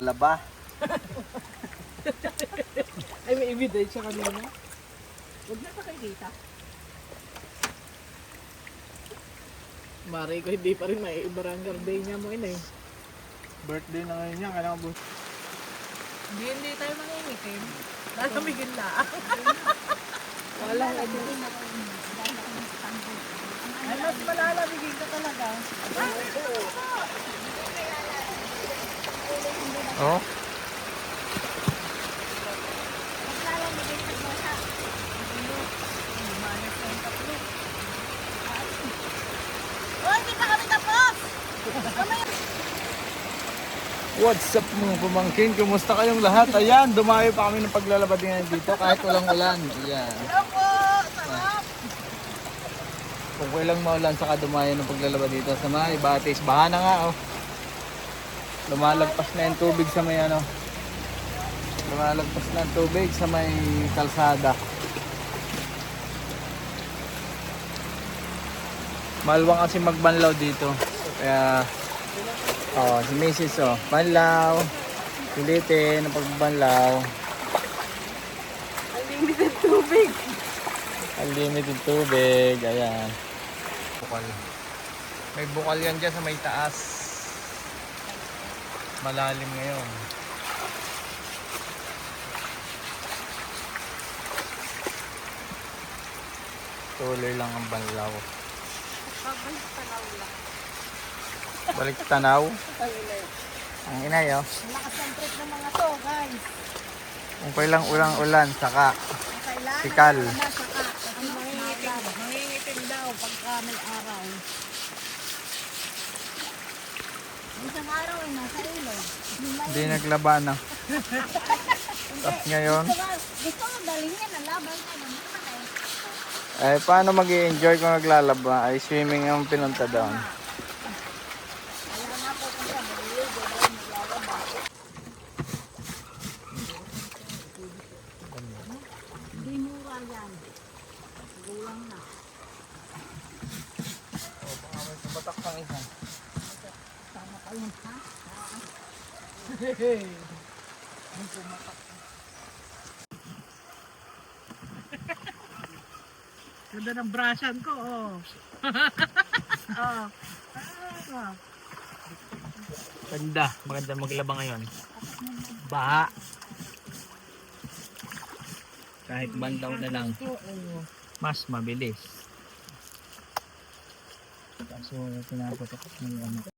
naglalaba. Ay, may ebidensya kanina. Huwag na pa kayo dito. Mari ko hindi pa rin may ibarang day niya mo ina eh. Birthday na ngayon niya, kailangan po. Hindi tayo mangingitim. Lalamigin na. Walang ano. Ay, mas malalamigin ka talaga. Oh? Hindi pa kami tapos! What's up mga pamangkin? Kumusta kayong lahat? Ayan, dumayo pa kami ng paglalaba din dito kahit walang ulan. Ayan. Hello po! Sarap! Kung walang maulan, saka dumayo ng paglalaba dito sa may batis. Baha na nga oh. Lumalagpas na yung tubig sa may ano. Lumalagpas na yung tubig sa may kalsada. Malwang kasi magbanlaw dito. Kaya oh, si Mrs. oh, banlaw. Pilitin ang pagbanlaw. Unlimited tubig! Unlimited tubig. Ayan. Bukal. May bukal yan dyan sa may taas. Malalim ngayon. Tuloy lang ang banlaw. Pabalik tanaw lang. Balik tanaw. Ang inay oh. Lakas ng trip ng mga to, guys. Kung kailang ulang-ulan, saka Kailangan sikal. na saka. Kasi mangingitim daw pagka may araw. Isang araw ay nasa ilog. Hindi naglaba na. Tapos ngayon, Gusto mo dalhin yan, nalaban ka naman eh paano mag-i-enjoy kung naglalaba? Ay swimming ang pinunta doon. Kaya nga po kung siya, maliligo daw naglalaba. Hindi mura yan. Gulang na. Oh, baka may tumatak pang isa. Tama ka yun, ha? Ang pumatak. Ganda ng brushan ko, oh. Oh. Ganda, maganda maglaba ngayon. Baha. Kahit bandaw na lang, mas mabilis. Kaso pinapatok ng ano.